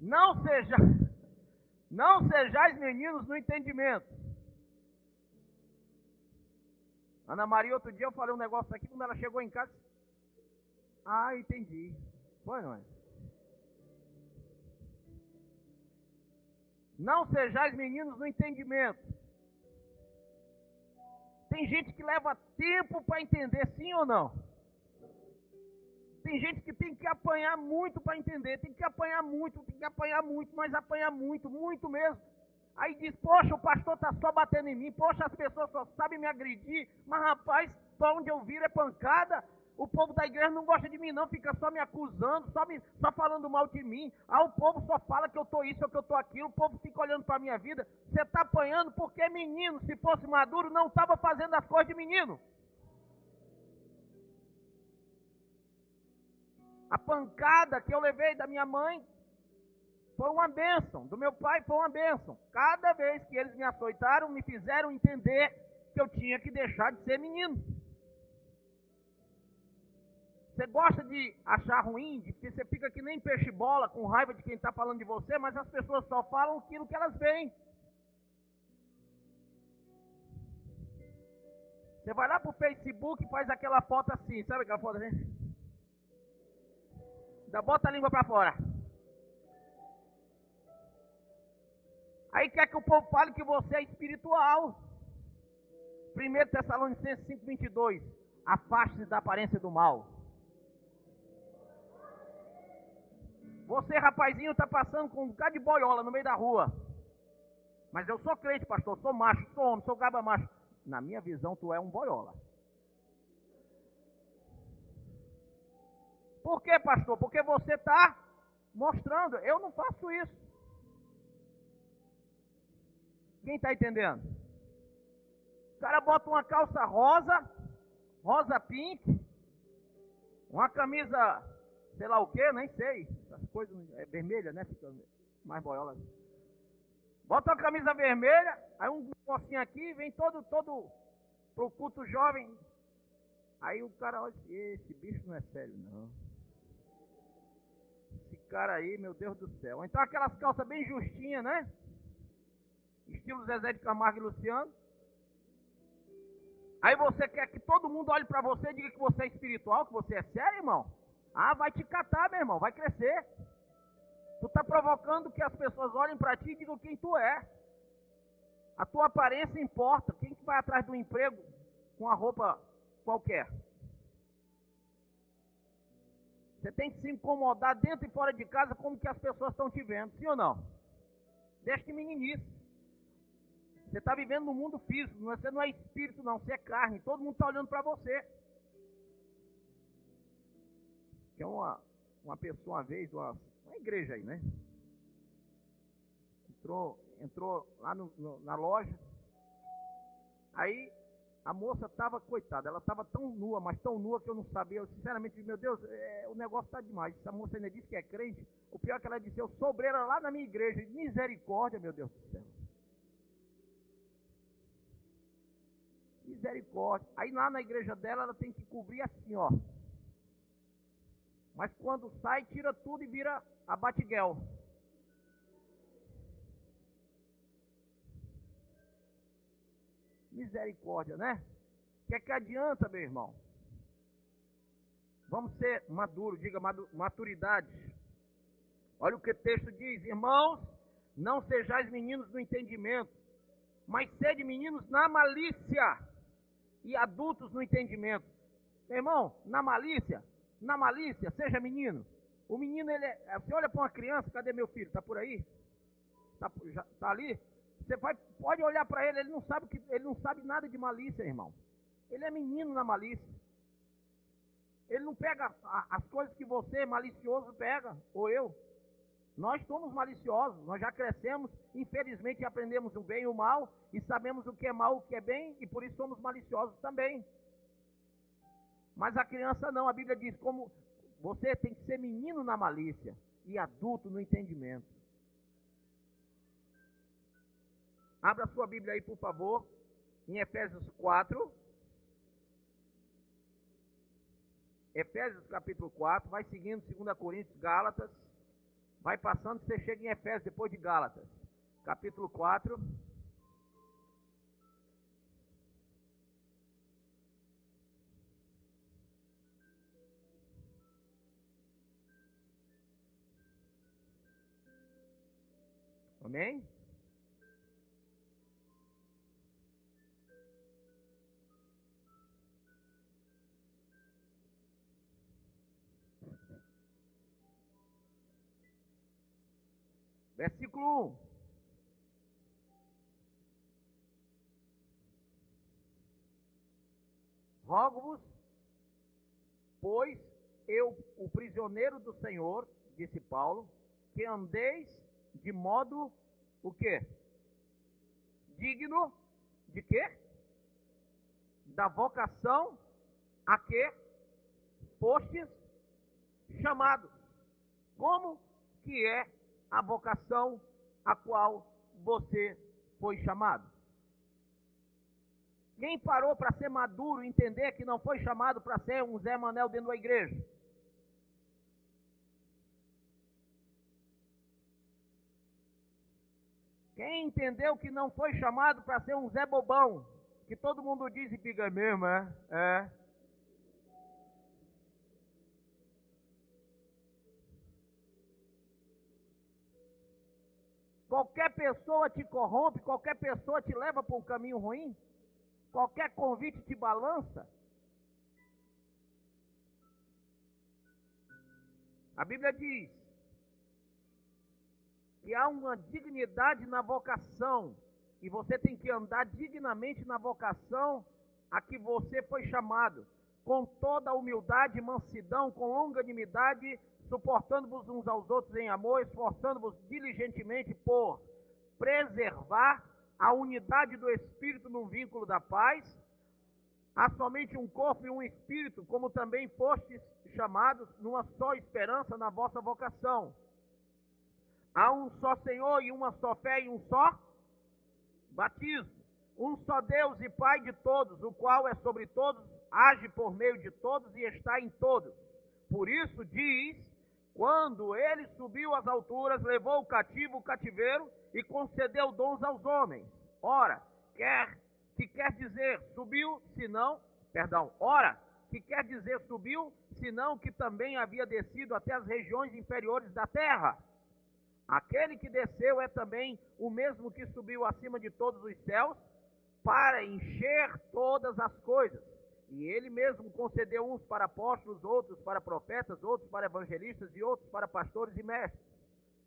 Não sejais meninos no entendimento. Ana Maria, outro dia eu falei um negócio aqui, quando ela chegou em casa. Ah, entendi. Foi, não é? Não sejais meninos no entendimento. Tem gente que leva tempo para entender, sim ou não? Tem gente que tem que apanhar muito para entender. Tem que apanhar muito, mas apanhar muito, muito mesmo. Aí diz, poxa, o pastor está só batendo em mim. Poxa, as pessoas só sabem me agredir. Mas rapaz, para onde eu viro é pancada. O povo da igreja não gosta de mim não, fica só me acusando, só falando mal de mim. Ah, o povo só fala que eu estou isso ou que eu estou aquilo, o povo fica olhando para a minha vida. Você está apanhando porque é menino, se fosse maduro não estava fazendo as coisas de menino. A pancada que eu levei da minha mãe foi uma bênção, do meu pai foi uma bênção. Cada vez que eles me açoitaram, me fizeram entender que eu tinha que deixar de ser menino. Você gosta de achar ruim, de que você fica que nem peixe-bola, com raiva de quem está falando de você, mas as pessoas só falam aquilo que elas veem. Você vai lá pro Facebook e faz aquela foto assim, sabe aquela foto assim? Ainda bota a língua para fora. Aí quer que o povo fale que você é espiritual. 1 Tessalonicenses 5:22. Afaste-se da aparência do mal. Você, rapazinho, está passando com um bocado de boiola no meio da rua. Mas eu sou crente, pastor, sou macho, sou homem, sou gaba macho. Na minha visão, tu é um boiola. Por quê, pastor? Porque você está mostrando. Eu não faço isso. Quem está entendendo? O cara bota uma calça rosa, rosa pink, uma camisa, sei lá o que, nem sei. Essas coisas, é vermelha, né? Fica mais boiola. Bota uma camisa vermelha, aí um negocinho aqui, vem todo pro culto jovem. Aí o cara olha assim, esse bicho não é sério, não. Esse cara aí, meu Deus do céu. Então aquelas calças bem justinhas, né? Estilo Zezé de Camargo e Luciano. Aí você quer que todo mundo olhe pra você e diga que você é espiritual, que você é sério, irmão? Ah, vai te catar, meu irmão, vai crescer. Tu está provocando que as pessoas olhem para ti e digam quem tu é. A tua aparência importa. Quem que vai atrás do emprego com a roupa qualquer? Você tem que se incomodar dentro e fora de casa como que as pessoas estão te vendo, sim ou não? Deixa de meninice. Você está vivendo no mundo físico, você não é espírito não, você é carne. Todo mundo está olhando para você. Tinha uma pessoa uma vez, uma igreja aí, né? Entrou lá na loja. Aí a moça estava, coitada, ela estava tão nua, mas tão nua que eu não sabia. Eu sinceramente, meu Deus, o negócio está demais. Essa moça ainda disse que é crente. O pior é que ela disse, eu sou obreira lá na minha igreja. Misericórdia, meu Deus do céu. Misericórdia. Aí lá na igreja dela, ela tem que cobrir assim, ó. Mas quando sai, tira tudo e vira a Batiguel. Misericórdia, né? O que adianta, meu irmão? Vamos ser maduros, diga maturidade. Olha o que o texto diz, irmãos, não sejais meninos no entendimento, mas sede meninos na malícia e adultos no entendimento. Meu irmão, na malícia, seja menino. O menino, você olha para uma criança, cadê meu filho? Está por aí? Está ali? Você pode olhar para ele, ele não sabe nada de malícia, irmão. Ele é menino na malícia. Ele não pega as coisas que você, malicioso, pega, ou eu. Nós somos maliciosos, nós já crescemos, infelizmente aprendemos o bem e o mal, e sabemos o que é mal e o que é bem, e por isso somos maliciosos também. Mas a criança não, a Bíblia diz, como você tem que ser menino na malícia e adulto no entendimento. Abra sua Bíblia aí, por favor, em Efésios 4. Efésios capítulo 4, vai seguindo 2 Coríntios, Gálatas, vai passando, você chega em Efésios depois de Gálatas. Capítulo 4. Amém? Versículo 1. Rogo-vos, pois eu, o prisioneiro do Senhor, disse Paulo, que andeis de modo, o quê? Digno de quê? Da vocação a que fostes chamados. Como que é a vocação a qual você foi chamado? Quem parou para ser maduro e entender que não foi chamado para ser um Zé Manel dentro da igreja? Quem entendeu que não foi chamado para ser um Zé Bobão? Que todo mundo diz e fica mesmo, é? Qualquer pessoa te corrompe, qualquer pessoa te leva para um caminho ruim, qualquer convite te balança. A Bíblia diz que há uma dignidade na vocação, e você tem que andar dignamente na vocação a que você foi chamado, com toda a humildade e mansidão, com longanimidade, suportando-vos uns aos outros em amor, esforçando-vos diligentemente por preservar a unidade do Espírito no vínculo da paz. Há somente um corpo e um Espírito, como também fostes chamados numa só esperança na vossa vocação. Há um só Senhor e uma só fé e um só batismo. Um só Deus e Pai de todos, o qual é sobre todos, age por meio de todos e está em todos. Por isso diz, quando ele subiu às alturas, levou o cativo o cativeiro e concedeu dons aos homens. Ora, que quer dizer subiu, senão que também havia descido até as regiões inferiores da terra. Aquele que desceu é também o mesmo que subiu acima de todos os céus para encher todas as coisas. E ele mesmo concedeu uns para apóstolos, outros para profetas, outros para evangelistas e outros para pastores e mestres,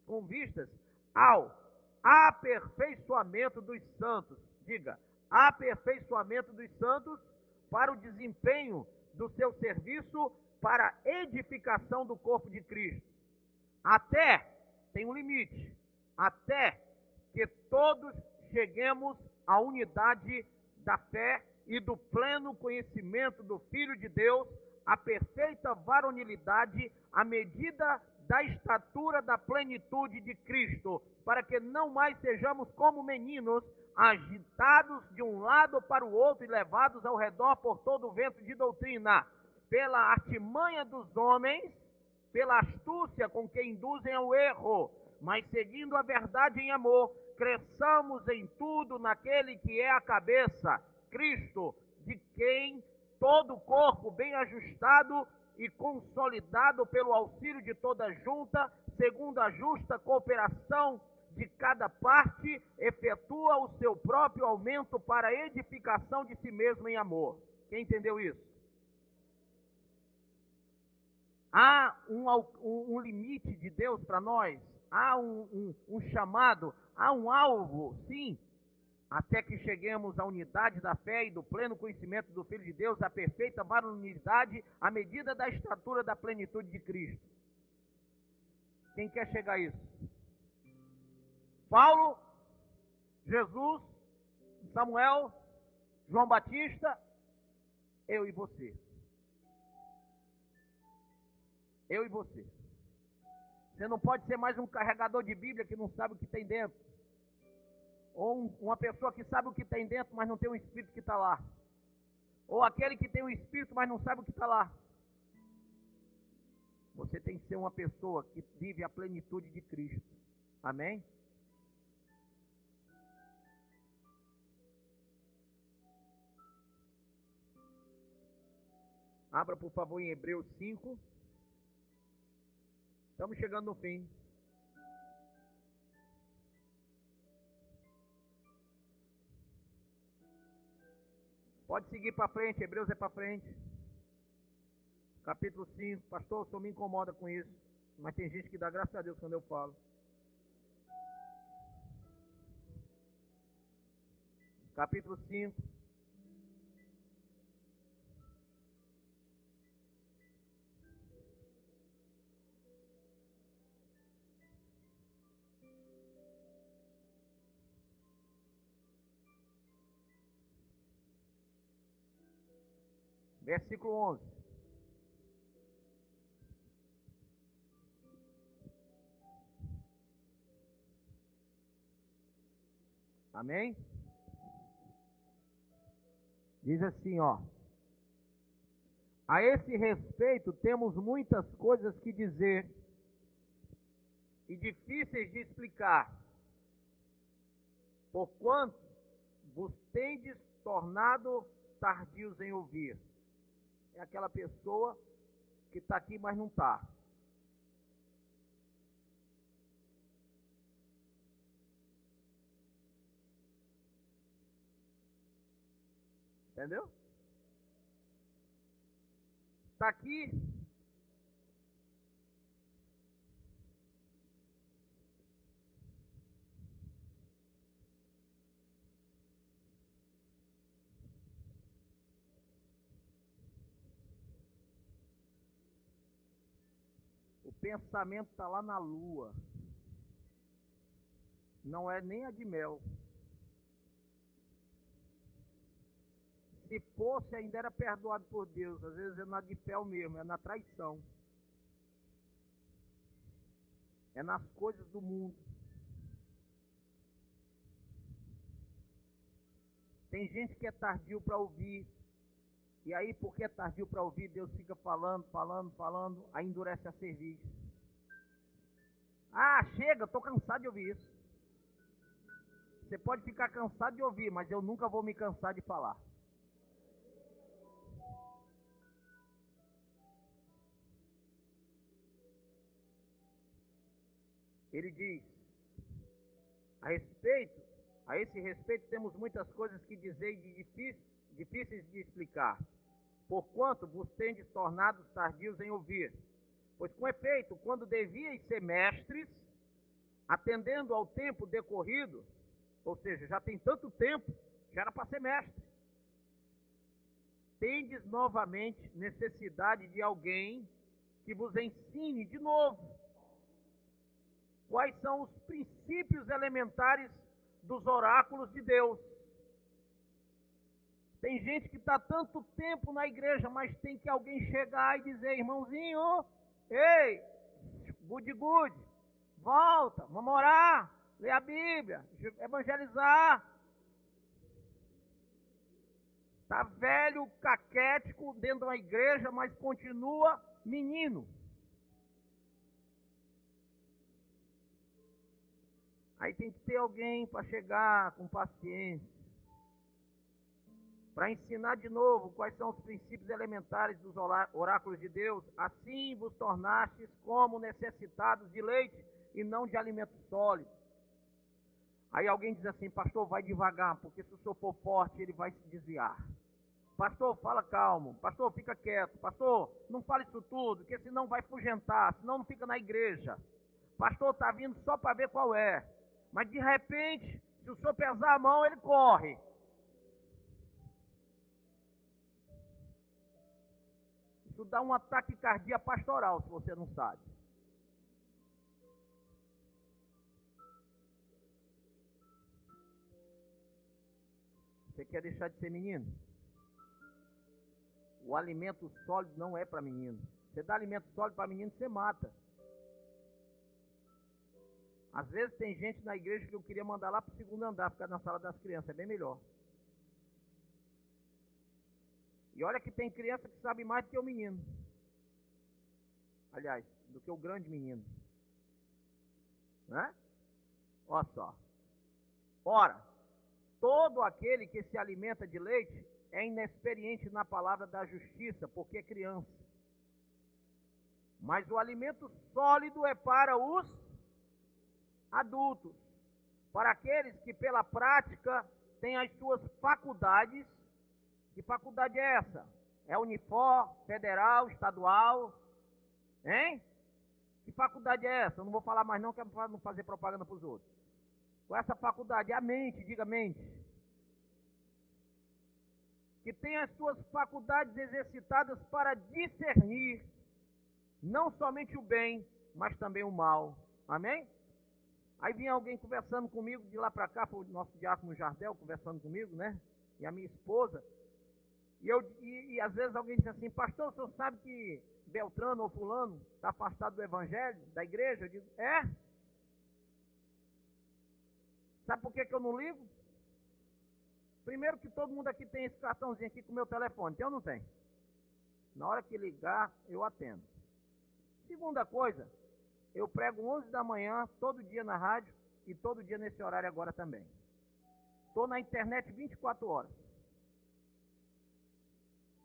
com vistas ao aperfeiçoamento dos santos. Diga, aperfeiçoamento dos santos para o desempenho do seu serviço para a edificação do corpo de Cristo. Até, tem um limite, até que todos cheguemos à unidade da fé e do pleno conhecimento do Filho de Deus, a perfeita varonilidade, à medida da estatura da plenitude de Cristo, para que não mais sejamos como meninos, agitados de um lado para o outro e levados ao redor por todo o vento de doutrina, pela artimanha dos homens, pela astúcia com que induzem ao erro, mas seguindo a verdade em amor, cresçamos em tudo naquele que é a cabeça, Cristo, de quem todo o corpo bem ajustado e consolidado pelo auxílio de toda junta, segundo a justa cooperação de cada parte, efetua o seu próprio aumento para a edificação de si mesmo em amor. Quem entendeu isso? Há um limite de Deus para nós, há um chamado, há um alvo, sim, até que cheguemos à unidade da fé e do pleno conhecimento do Filho de Deus, à perfeita varonilidade, à medida da estatura da plenitude de Cristo. Quem quer chegar a isso? Paulo, Jesus, Samuel, João Batista, eu e você. Eu e você. Você não pode ser mais um carregador de Bíblia que não sabe o que tem dentro. Ou uma pessoa que sabe o que tem dentro, mas não tem o Espírito que está lá. Ou aquele que tem o Espírito, mas não sabe o que está lá. Você tem que ser uma pessoa que vive a plenitude de Cristo. Amém? Abra, por favor, em Hebreus 5. Estamos chegando no fim. Pode seguir para frente, Hebreus é para frente. Capítulo 5. Pastor, o senhor me incomoda com isso. Mas tem gente que dá graças a Deus quando eu falo. Capítulo 5. Versículo 11. Amém? Diz assim, ó. A esse respeito, temos muitas coisas que dizer e difíceis de explicar, porquanto vos tendes tornado tardios em ouvir. É aquela pessoa que está aqui, mas não está. Entendeu? Está aqui. O pensamento está lá na lua. Não é nem a de mel. Se fosse, ainda era perdoado por Deus. Às vezes é na de fel mesmo, é na traição. É nas coisas do mundo. Tem gente que é tardio para ouvir. E aí, porque é tardio para ouvir, Deus fica falando, aí endurece a cerviz. Ah, chega, estou cansado de ouvir isso. Você pode ficar cansado de ouvir, mas eu nunca vou me cansar de falar. Ele diz, a esse respeito temos muitas coisas que dizer e difíceis de explicar, porquanto vos tendes tornado tardios em ouvir. Pois com efeito, quando devíeis ser mestres, atendendo ao tempo decorrido, ou seja, já tem tanto tempo, já era para ser mestre, tendes novamente necessidade de alguém que vos ensine de novo quais são os princípios elementares dos oráculos de Deus. Tem gente que está tanto tempo na igreja, mas tem que alguém chegar e dizer, irmãozinho, ei, good, volta, vamos orar, ler a Bíblia, evangelizar. Está velho, caquético dentro de uma igreja, mas continua menino. Aí tem que ter alguém para chegar com paciência, para ensinar de novo quais são os princípios elementares dos oráculos de Deus. Assim vos tornastes como necessitados de leite e não de alimento sólido. Aí alguém diz assim, pastor, vai devagar, porque se o senhor for forte, ele vai se desviar. Pastor, fala calmo. Pastor, fica quieto. Pastor, não fale isso tudo, porque senão vai afugentar, senão não fica na igreja. Pastor, está vindo só para ver qual é. Mas de repente, se o senhor pesar a mão, ele corre. Isso dá um ataque cardíaco pastoral, se você não sabe. Você quer deixar de ser menino? O alimento sólido não é para menino. Você dá alimento sólido para menino, você mata. Às vezes tem gente na igreja que eu queria mandar lá para o segundo andar, ficar na sala das crianças, é bem melhor. E olha que tem criança que sabe mais do que o menino. Aliás, do que o grande menino. Né? Olha só. Ora, todo aquele que se alimenta de leite é inexperiente na palavra da justiça, porque é criança. Mas o alimento sólido é para os adultos, para aqueles que pela prática têm as suas faculdades. Que faculdade é essa? É Unifor, federal, estadual? Hein? Que faculdade é essa? Eu não vou falar mais não, que é para não fazer propaganda para os outros. Com essa faculdade, a mente, diga mente. Que tem as suas faculdades exercitadas para discernir não somente o bem, mas também o mal. Amém? Aí vinha alguém conversando comigo, de lá para cá, foi o nosso diácono Jardel conversando comigo, né? E a minha esposa. E às vezes alguém diz assim, pastor, o senhor sabe que Beltrano ou fulano está afastado do evangelho, da igreja? Eu digo, é? Sabe por que eu não ligo? Primeiro que todo mundo aqui tem esse cartãozinho aqui com o meu telefone, tem ou não tem? Na hora que ligar, eu atendo. Segunda coisa, eu prego 11 da manhã, todo dia na rádio e todo dia nesse horário agora também. Estou na internet 24 horas.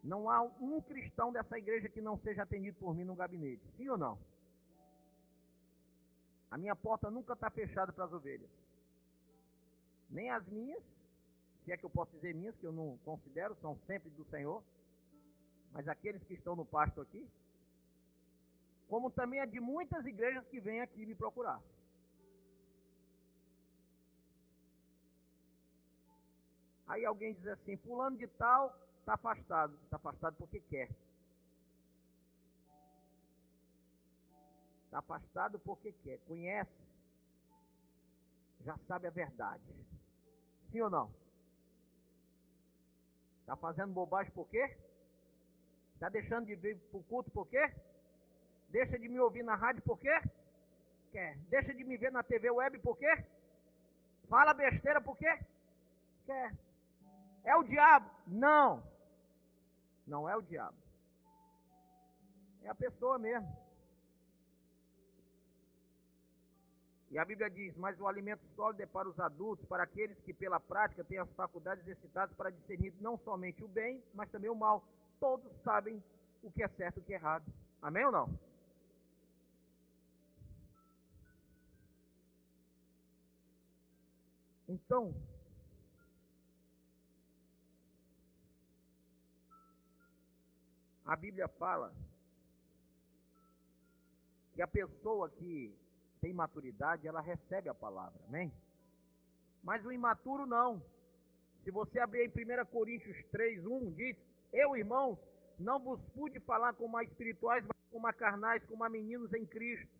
Não há um cristão dessa igreja que não seja atendido por mim no gabinete. Sim ou não? A minha porta nunca está fechada para as ovelhas. Nem as minhas, se é que eu posso dizer minhas, que eu não considero, são sempre do Senhor. Mas aqueles que estão no pasto aqui, como também a de muitas igrejas que vêm aqui me procurar. Aí alguém diz assim, fulano de tal está afastado. Está afastado porque quer. Está afastado porque quer. Conhece. Já sabe a verdade. Sim ou não? Está fazendo bobagem por quê? Está deixando de vir para o culto por quê? Deixa de me ouvir na rádio por quê? Quer. Deixa de me ver na TV web por quê? Fala besteira por quê? Quer. É o diabo? Não. Não é o diabo. É a pessoa mesmo. E a Bíblia diz, mas o alimento sólido é para os adultos, para aqueles que pela prática têm as faculdades exercitadas para discernir não somente o bem, mas também o mal. Todos sabem o que é certo e o que é errado. Amém ou não? Então, a Bíblia fala que a pessoa que tem maturidade, ela recebe a palavra, amém? Mas o imaturo não. Se você abrir em 1 Coríntios 3:1, diz, eu, irmãos, não vos pude falar como a espirituais, mas como a carnais, como a meninos em Cristo.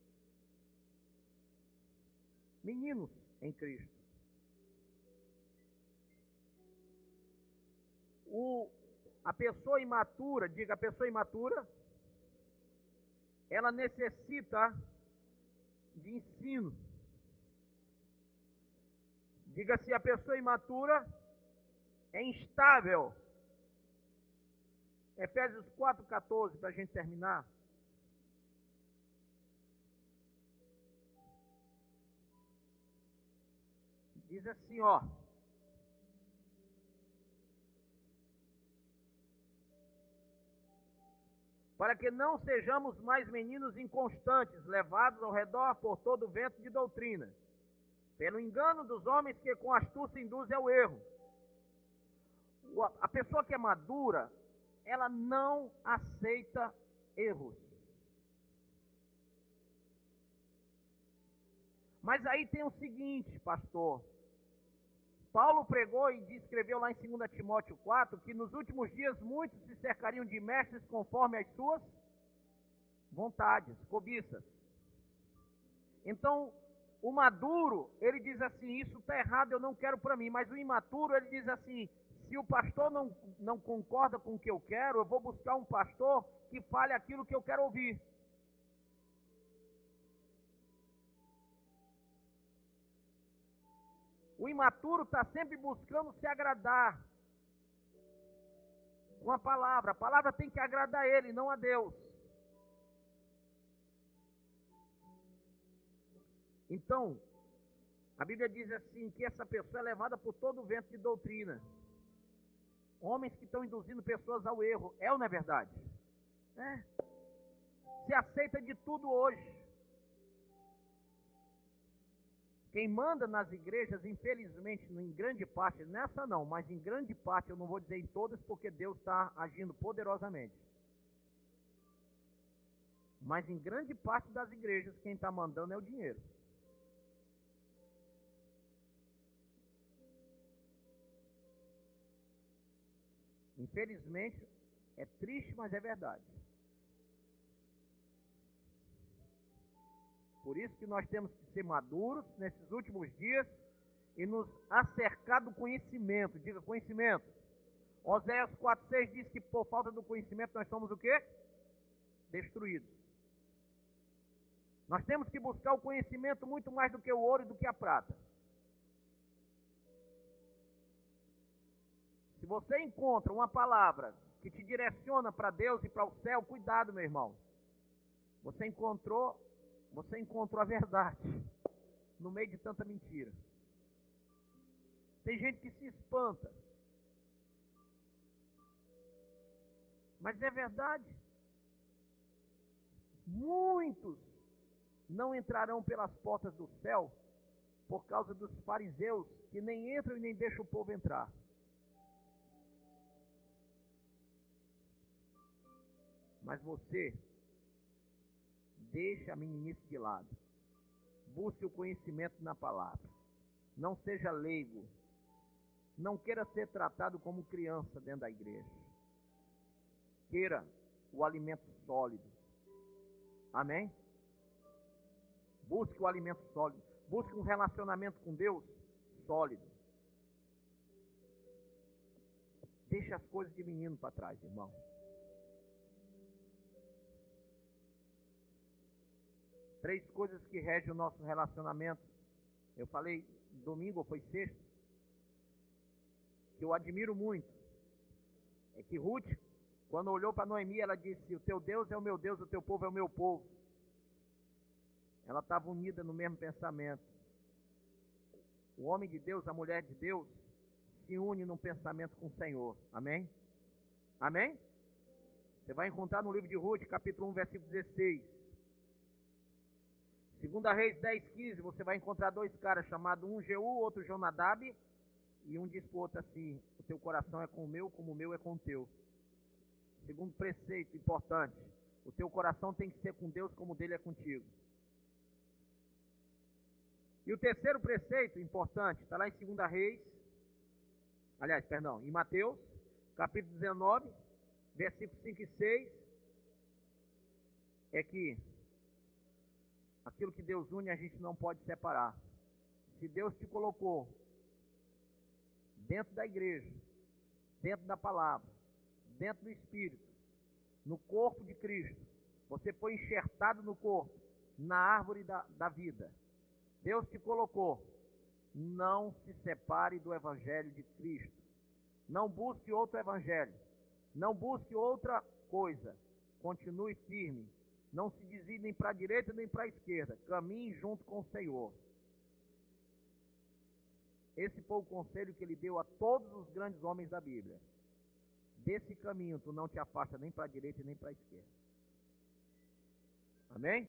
Meninos em Cristo. A pessoa imatura, diga, a pessoa imatura, ela necessita de ensino. Diga, se a pessoa imatura é instável. Efésios 4:14, para a gente terminar. Diz assim, ó. Para que não sejamos mais meninos inconstantes, levados ao redor por todo o vento de doutrina, pelo engano dos homens que com astúcia induzem ao erro. A pessoa que é madura, ela não aceita erros. Mas aí tem o seguinte, pastor. Paulo pregou e escreveu lá em 2 Timóteo 4 que nos últimos dias muitos se cercariam de mestres conforme as suas vontades, cobiças. Então, o maduro, ele diz assim, isso está errado, eu não quero para mim. Mas o imaturo, ele diz assim, se o pastor não concorda com o que eu quero, eu vou buscar um pastor que fale aquilo que eu quero ouvir. O imaturo está sempre buscando se agradar com a palavra. A palavra tem que agradar a ele, não a Deus. Então, a Bíblia diz assim, que essa pessoa é levada por todo o vento de doutrina. Homens que estão induzindo pessoas ao erro. É ou não é verdade? É. Se aceita de tudo hoje. Quem manda nas igrejas, infelizmente, em grande parte, nessa não, mas em grande parte, eu não vou dizer em todas, porque Deus está agindo poderosamente. Mas em grande parte das igrejas, quem está mandando é o dinheiro. Infelizmente, é triste, mas é verdade. Por isso que nós temos que ser maduros nesses últimos dias e nos acercar do conhecimento. Diga conhecimento. Oséias 4:6 diz que por falta do conhecimento nós somos o quê? Destruídos. Nós temos que buscar o conhecimento muito mais do que o ouro e do que a prata. Se você encontra uma palavra que te direciona para Deus e para o céu, cuidado, meu irmão. Você encontrou a verdade no meio de tanta mentira. Tem gente que se espanta. Mas é verdade. Muitos não entrarão pelas portas do céu por causa dos fariseus que nem entram e nem deixam o povo entrar. Mas você, deixe a meninice de lado. Busque o conhecimento na palavra. Não seja leigo. Não queira ser tratado como criança dentro da igreja. Queira o alimento sólido. Amém? Busque o alimento sólido. Busque um relacionamento com Deus sólido. Deixe as coisas de menino para trás, irmão. Três coisas que regem o nosso relacionamento. Eu falei domingo ou foi sexta, que eu admiro muito. É que Ruth, quando olhou para Noemi, ela disse: o teu Deus é o meu Deus, o teu povo é o meu povo. Ela estava unida no mesmo pensamento. O homem de Deus, a mulher de Deus, se une num pensamento com o Senhor. Amém? Amém? Você vai encontrar no livro de Ruth, capítulo 1, versículo 16. 2 Reis 10:15, você vai encontrar dois caras chamados, um Jeú, outro Jonadab, e um diz para o outro assim: o teu coração é com o meu, como o meu é com o teu. Segundo preceito importante, o teu coração tem que ser com Deus como o dele é contigo. E o terceiro preceito importante, está lá em 2 Reis, em Mateus, capítulo 19, versículos 5 e 6, é que aquilo que Deus une a gente não pode separar. Se Deus te colocou dentro da igreja, dentro da palavra, dentro do Espírito, no corpo de Cristo, você foi enxertado no corpo, na árvore da vida. Deus te colocou. Não se separe do Evangelho de Cristo. Não busque outro Evangelho. Não busque outra coisa. Continue firme. Não se desvie nem para a direita nem para a esquerda. Caminhe junto com o Senhor. Esse foi o conselho que ele deu a todos os grandes homens da Bíblia. Desse caminho tu não te afasta nem para a direita nem para a esquerda. Amém?